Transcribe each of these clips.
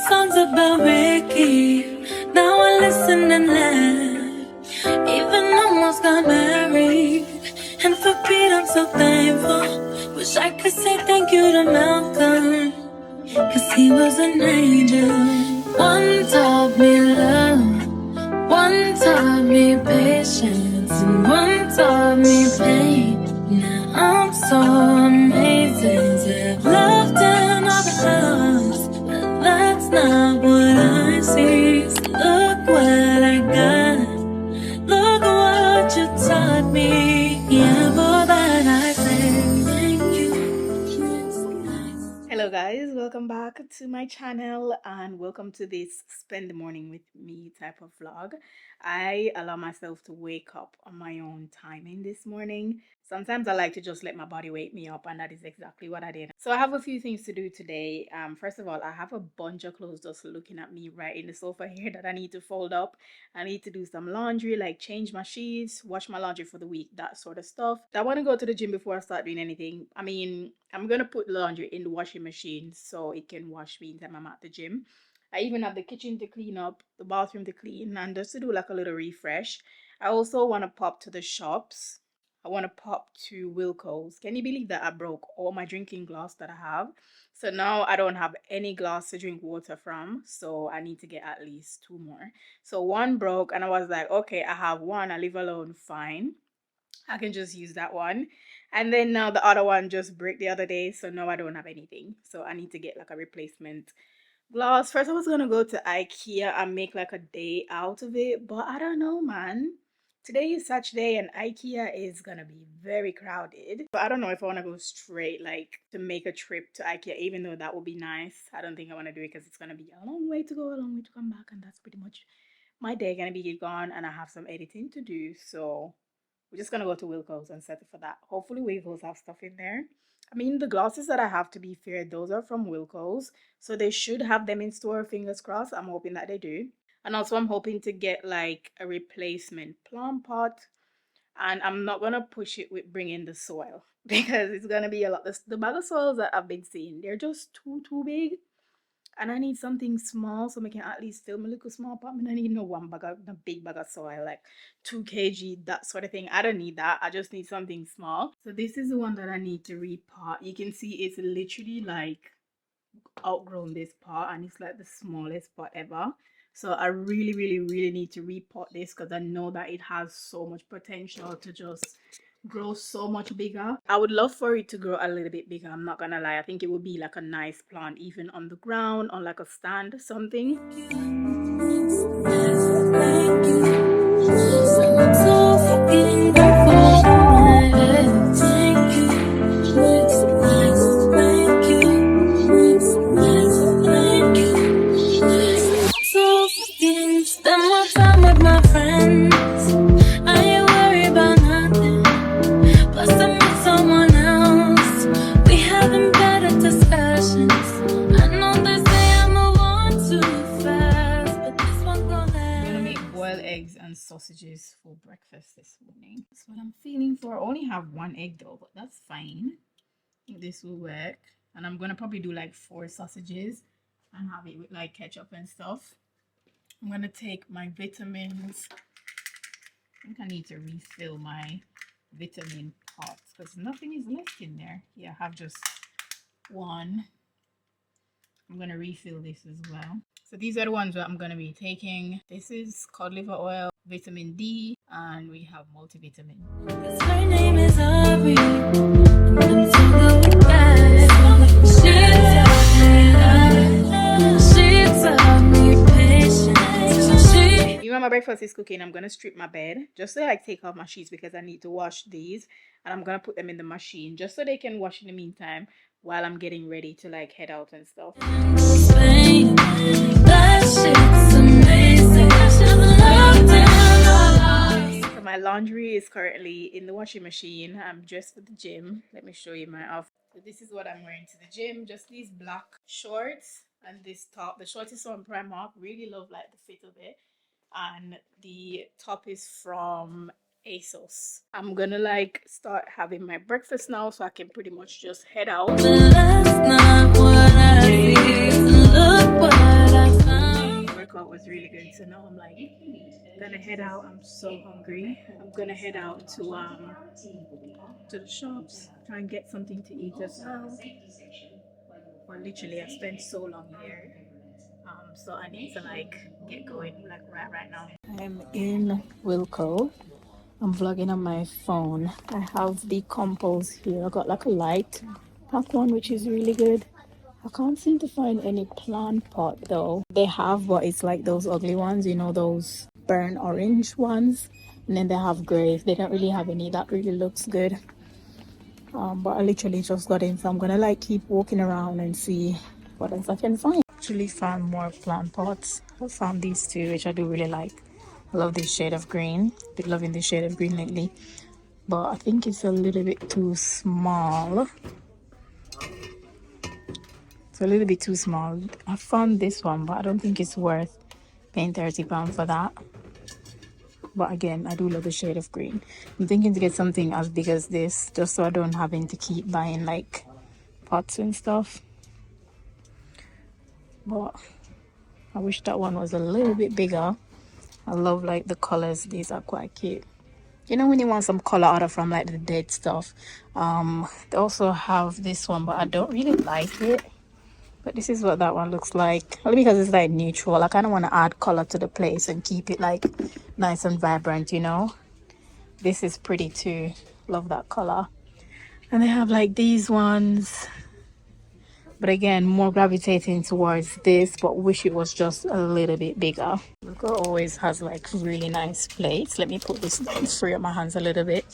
songs about Ricky. Now I listen and laugh. Even almost got married. And for Pete, I'm so thankful. Wish I could say thank you to Malcolm, 'cause he was an angel. One taught me love, one taught me patience, and one taught me pain. Now I'm so amazing to have loved in other arms, but that's not what I see. So look what I got, look what you taught me. Yeah, for that I say thank you. Hello guys, welcome back to my channel and welcome to this spend the morning with me type of vlog. I allow myself to wake up on my own timing this morning. Sometimes I like to just let my body wake me up, and that is exactly what I did. So I have a few things to do today. First of all, I have a bunch of clothes just looking at me right in the sofa here that I need to fold up. I need to do some laundry, like change my sheets, wash my laundry for the week, that sort of stuff. I want to go to the gym before I start doing anything. I mean, I'm gonna put laundry in the washing machine so it can wash meantime I'm at the gym. I even have the kitchen to clean up, the bathroom to clean, and just to do like a little refresh. I also want to pop to the shops. I want to pop to Wilco's. Can you believe that I broke all my drinking glass that I have? So now I don't have any glass to drink water from. So I need to get at least two more. So one broke and I was like, okay, I have one. I leave alone. Fine. I can just use that one. And then now the other one just broke the other day. So now I don't have anything. So I need to get like a replacement glass. First I was going to go to IKEA and make like a day out of it. But I don't know, man. Today is Saturday and IKEA is gonna be very crowded. But I don't know if I want to go straight like to make a trip to IKEA, even though that would be nice. I don't think I want to do it because it's gonna be a long way to go, a long way to come back, and that's pretty much my day gonna be gone, and I have some editing to do. So we're just gonna go to Wilco's and settle for that. Hopefully Wilco's have stuff in there. I mean, the glasses that I have, to be fair, those are from Wilco's, so they should have them in store. Fingers crossed. I'm hoping that they do. And also I'm hoping to get like a replacement plant pot, and I'm not gonna push it with bringing the soil because it's gonna be a lot. The bag of soils that I've been seeing, they're just too big, and I need something small so I can at least fill my little small pot. I need no one bag of the big bag of soil like 2 kg, that sort of thing. I don't need that. I just need something small. So this is the one that I need to repot. You can see it's literally like outgrown this pot, and it's like the smallest pot ever. So I really need to repot this because I know that it has so much potential to just grow so much bigger. I would love for it to grow a little bit bigger. I'm not gonna lie. I think it would be like a nice plant even on the ground, on like a stand or something. Sausages for breakfast this morning. That's what I'm feeling for. I only have one egg though, but that's fine. I think this will work. And I'm gonna probably do like 4 sausages and have it with like ketchup and stuff. I'm gonna take my vitamins. I think I need to refill my vitamin pots because nothing is left in there. Yeah, I have just one. I'm gonna refill this as well. So these are the ones that I'm gonna be taking. This is cod liver oil, vitamin D, and we have multivitamin. Her name is Aubrey. Even my breakfast is cooking, I'm gonna strip my bed just to like take off my sheets because I need to wash these, and I'm gonna put them in the machine just so they can wash in the meantime while I'm getting ready to like head out and stuff. So my laundry is currently in the washing machine. I'm dressed for the gym. Let me show you my outfit. So this is what I'm wearing to the gym. Just these black shorts and this top. The short is from Primark. Really love like the fit of it. And the top is from ASOS. I'm gonna like start having my breakfast now so I can pretty much just head out. But that's not what I see. Look what I workout was really good. So now I'm like gonna head out. I'm so hungry. I'm gonna head out to the shops, try and get something to eat as well. Or literally, I spent so long here. So I need to like get going like right now. I'm in Wilco. I'm vlogging on my phone. I have the compose here. I got like a light pack one, which is really good. I can't seem to find any plant pot though. They have, but it's like those ugly ones, you know, those burnt orange ones. And then they have gray. They don't really have any that really looks good. But I literally just got in, so I'm gonna like keep walking around and see what else I can find. Actually found more plant pots. I found these two, which I do really like. I love this shade of green. Been loving this shade of green lately, but I think it's a little bit too small. It's a little bit too small. I found this one, but I don't think it's worth paying £30 for that. But again, I do love the shade of green. I'm thinking to get something as big as this, just so I don't having to keep buying like pots and stuff. But I wish that one was a little bit bigger. I love like the colors. These are quite cute. You know, when you want some color out of from like the dead stuff. They also have this one, but I don't really like it. But this is what that one looks like. Only because it's like neutral. I kind of want to add color to the place and keep it like nice and vibrant, you know. This is pretty too. Love that color. And they have like these ones, but again, more gravitating towards this, but wish it was just a little bit bigger. Look, it always has like really nice plates. Let me put this down, free up my hands a little bit.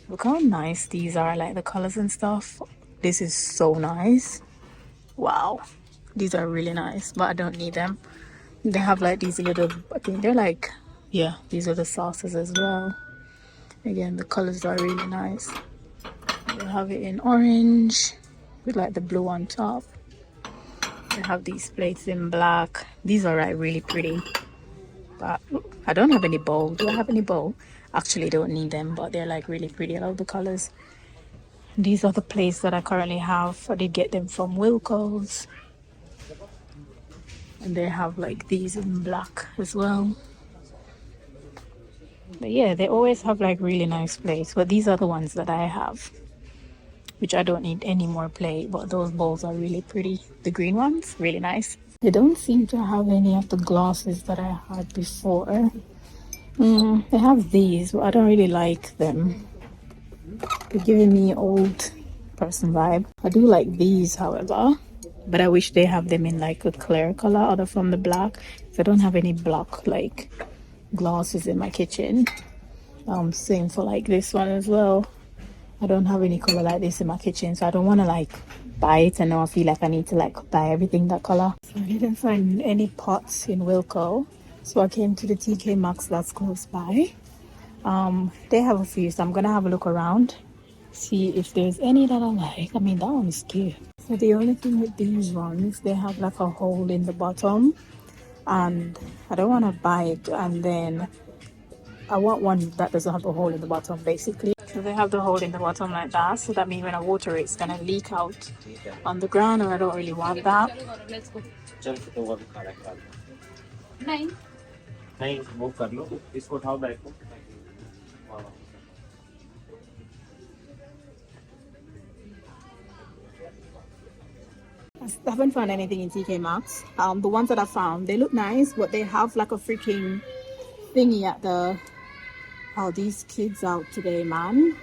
Look how nice these are, like the colors and stuff. This is so nice. Wow, these are really nice, but I don't need them. They have like these little, I think they're like, yeah, these are the sauces as well. Again, the colors are really nice. They have it in orange with like the blue on top. They have these plates in black. These are like really pretty, but I don't have any bowl. Do I have any bowl? Actually don't need them, but they're like really pretty. I love the colors. These are the plates that I currently have. I did get them from Wilco's, and they have like these in black as well. But yeah, they always have like really nice plates, but these are the ones that I have, which I don't need any more plate. But those bowls are really pretty. The green ones, really nice. They don't seem to have any of the glasses that I had before. They have these, but I don't really like them. They're giving me old person vibe. I do like these, however, but I wish they have them in like a clear color other from the black. So I don't have any black like glasses in my kitchen. Same for like this one as well. I don't have any color like this in my kitchen, so I don't want to like buy it, and now I feel like I need to like buy everything that color. So I didn't find any pots in Wilco, so I came to the TK Maxx that's close by. They have a few, so I'm gonna have a look around, see if there's any that I like. I mean, that one is cute. So the only thing with these ones, they have like a hole in the bottom, and I don't want to buy it and then I want one that doesn't have a hole in the bottom, basically. So they have the hole in the bottom like that, so that means when I water it, it's gonna leak out on the ground, and I don't really want that. I haven't found anything in TK Maxx. The ones that I found, they look nice, but they have like a freaking thingy at the... Oh, these kids out today, man.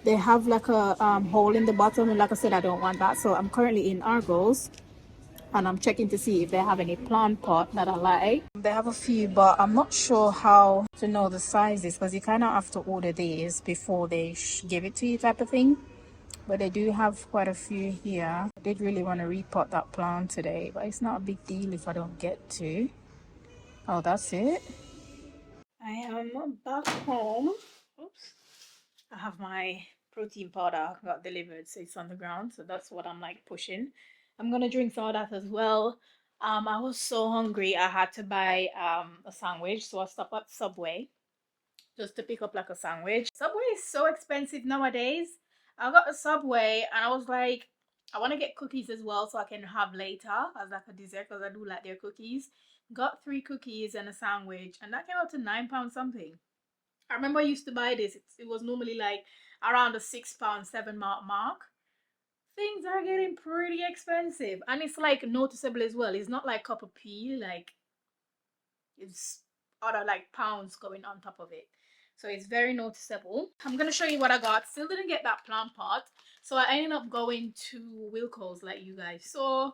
They have like a hole in the bottom, and like I said, I don't want that. So I'm currently in Argos, and I'm checking to see if they have any plant pot that I like. They have a few, but I'm not sure how to know the sizes, because you kind of have to order these before they give it to you, type of thing. But they do have quite a few here. I did really want to repot that plant today, but it's not a big deal if I don't get to. Oh, that's it. I am back home. Oops. I have my protein powder got delivered, so it's on the ground. So that's what I'm like pushing. I'm gonna drink some of that as well. I was so hungry. I had to buy a sandwich, so I stopped at Subway just to pick up like a sandwich. Subway is so expensive nowadays. I got a Subway and I was like, I want to get cookies as well so I can have later as like a dessert because I do like their cookies. Got 3 cookies and a sandwich, and that came out to £9 something. I remember I used to buy this. It was normally like around the £6, £7 mark. Things are getting pretty expensive, and it's like noticeable as well. It's not like cup of tea, like it's other like pounds going on top of it. So it's very noticeable. I'm gonna show you what I got. Still didn't get that plant pot, so I ended up going to Wilco's like you guys saw.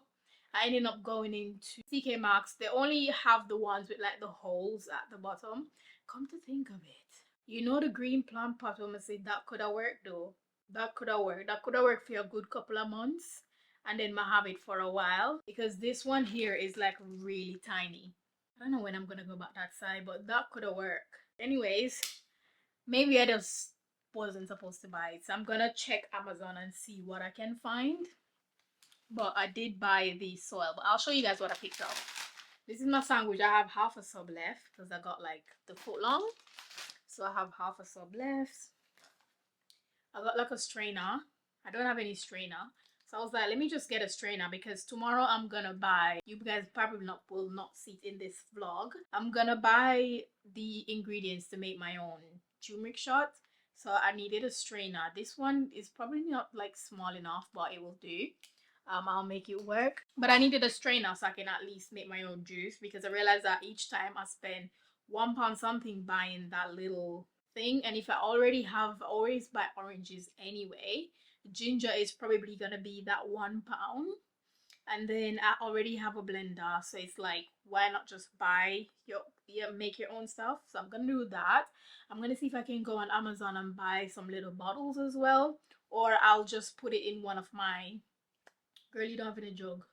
I ended up going into TK Maxx. They only have the ones with like the holes at the bottom. Come to think of it, you know the green plant pot, I'm gonna say that could have worked though. That could have worked. That could have worked for a good couple of months, and then I have it for a while, because this one here is like really tiny. I don't know when I'm gonna go back that side, but that could have worked. Anyways, maybe I just wasn't supposed to buy it. So I'm gonna check Amazon and see what I can find. But I did buy the soil. But I'll show you guys what I picked up. This is my sandwich. I have half a sub left because I got like the foot long. So I have half a sub left. I got like a strainer. I don't have any strainer. So I was like, let me just get a strainer because tomorrow I'm gonna buy, you guys probably will not see it in this vlog. I'm gonna buy the ingredients to make my own turmeric shot. So I needed a strainer. This one is probably not like small enough, but it will do. I'll make it work. But I needed a strainer so I can at least make my own juice, because I realized that each time I spend £1 something buying that little thing, and if I always buy oranges anyway, ginger is probably gonna be that £1, and then I already have a blender, so it's like, why not just make your own stuff? So I'm gonna do that. I'm gonna see if I can go on Amazon and buy some little bottles as well, or I'll just put it in one of my, girl, you don't have any jug.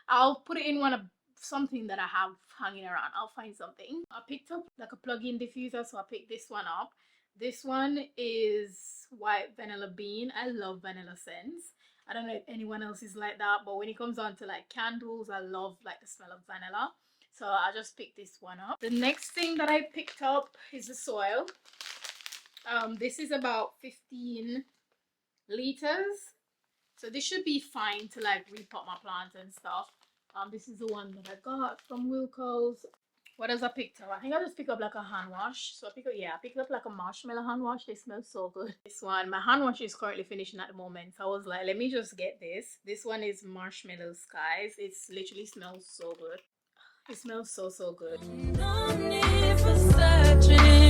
I'll put it in one of something that I have hanging around. I'll find something. I picked up like a plug-in diffuser, so I picked this one up. This one is white vanilla bean. I love vanilla scents. I don't know if anyone else is like that, but when it comes on to like candles, I love like the smell of vanilla. So I just picked this one up. The next thing that I picked up is the soil. This is about 15 liters. So this should be fine to like repot my plants and stuff. This is the one that I got from Wilco's. What else I picked up? I think I just picked up like a hand wash. So I picked up like a marshmallow hand wash. They smell so good. This one, my hand wash is currently finishing at the moment. So I was like, let me just get this. This one is Marshmallow Skies. It's literally smells so good. It smells so good. No need for searching.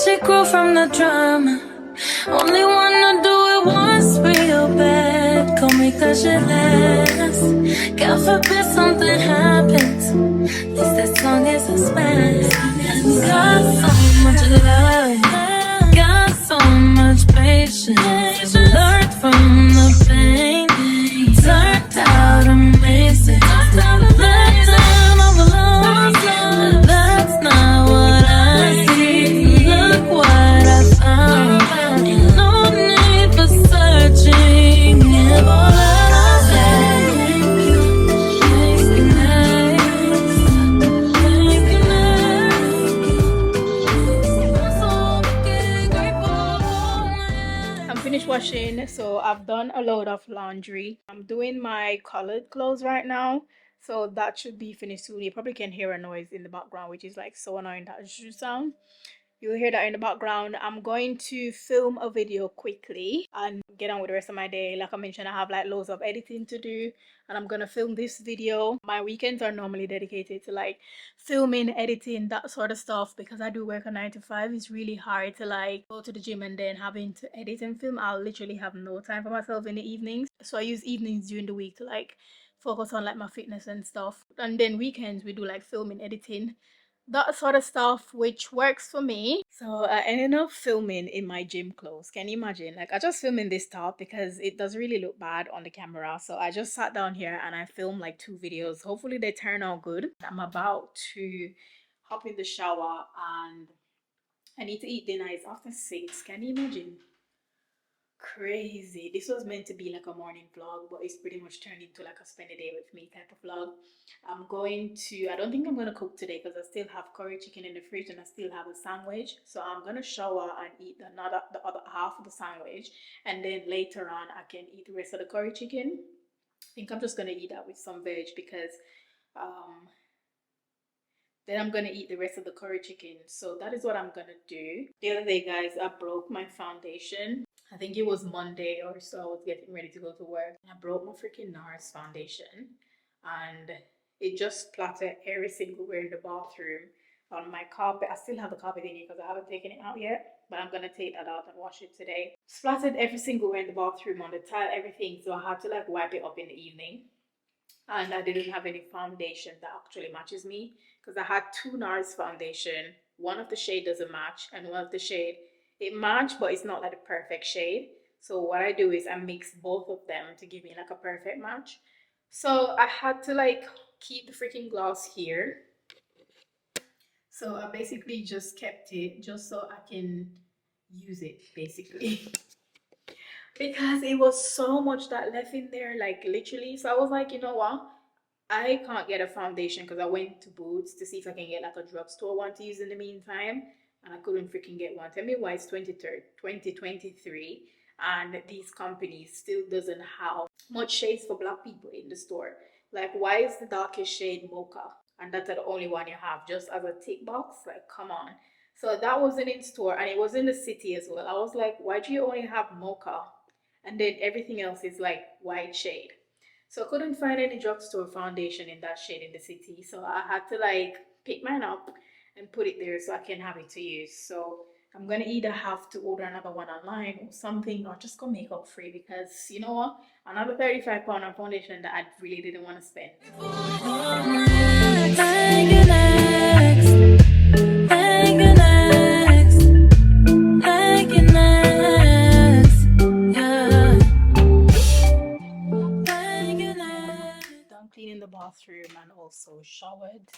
She grew from the drama. Only wanna do it once real bad. Go make that shit last. God forbid something happens. At least as long as I smash. Got so much love. Got so much patience. Learned from the pain. Turned out amazing. Let time overload. That's not what I see. Look what I found. No need for searching. If all I say, thank you nice. I'm finished washing, so I've done a load of laundry. I'm doing my colored clothes right now, so that should be finished soon. You probably can hear a noise in the background, which is like so annoying, that should sound. You'll hear that in the background. I'm going to film a video quickly and get on with the rest of my day. Like I mentioned, I have like loads of editing to do, and I'm gonna film this video. My weekends are normally dedicated to like filming, editing, that sort of stuff, because I do work a 9 to 5. It's really hard to like go to the gym and then having to edit and film. I'll literally have no time for myself in the evenings, so I use evenings during the week to like focus on like my fitness and stuff. And then weekends we do like filming, editing, that sort of stuff, which works for me. So I ended up filming in my gym clothes. Can you imagine? Like I just filmed in this top because it doesn't really look bad on the camera. So I just sat down here and I filmed like 2 videos. Hopefully they turn out good. I'm about to hop in the shower and I need to eat dinner. It's after 6. Can you imagine? Crazy. This was meant to be like a morning vlog, but it's pretty much turned into like a spend a day with me type of vlog. I don't think I'm going to cook today because I still have curry chicken in the fridge and I still have a sandwich. So I'm going to shower and eat the other half of the sandwich. And then later on, I can eat the rest of the curry chicken. I think I'm just going to eat that with some veg because um, then I'm gonna eat the rest of the curry chicken. So that is what I'm gonna do. The other day, guys, I broke my foundation. I think it was Monday or so. I was getting ready to go to work. I broke my freaking NARS foundation and it just splattered every single where in the bathroom on my carpet. I still have the carpet in here because I haven't taken it out yet, but I'm gonna take that out and wash it today. Splattered every single where in the bathroom, on the tile, everything. So I had to like wipe it up in the evening. And I didn't have any foundation that actually matches me because I had 2 NARS foundation. One of the shade doesn't match and one of the shade it match, but it's not like the perfect shade. So what I do is I mix both of them to give me like a perfect match. So I had to like keep the freaking gloss here. So I basically just kept it just so I can use it basically. Because it was so much that left in there, like literally. So I was like, you know what? I can't get a foundation because I went to Boots to see if I can get like a drugstore one to use in the meantime, and I couldn't freaking get one. Tell me why it's 2023 and these companies still doesn't have much shades for black people in the store. Like, why is the darkest shade mocha? And that's the only one you have just as a tick box? Like, come on. So that wasn't in store and it was in the city as well. I was like, why do you only have mocha? And then everything else is like white shade. So I couldn't find any drugstore foundation in that shade in the city. So I had to like pick mine up and put it there so I can have it to use. So I'm gonna either have to order another one online or something, or just go makeup free because you know what? Another £35 on foundation that I really didn't want to spend. Done cleaning the bathroom and also showered.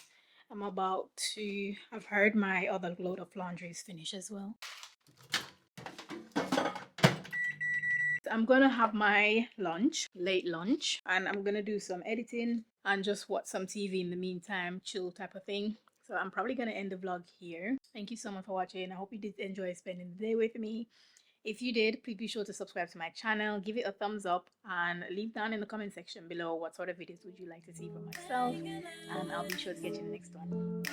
I've heard my other load of laundry is finished as well. I'm gonna have my lunch, late lunch, and I'm gonna do some editing and just watch some TV in the meantime, chill type of thing. So I'm probably gonna end the vlog here. Thank you so much for watching. I hope you did enjoy spending the day with me. If you did, please be sure to subscribe to my channel, give it a thumbs up, and leave down in the comment section below what sort of videos would you like to see from myself, and I'll be sure to get you in the next one.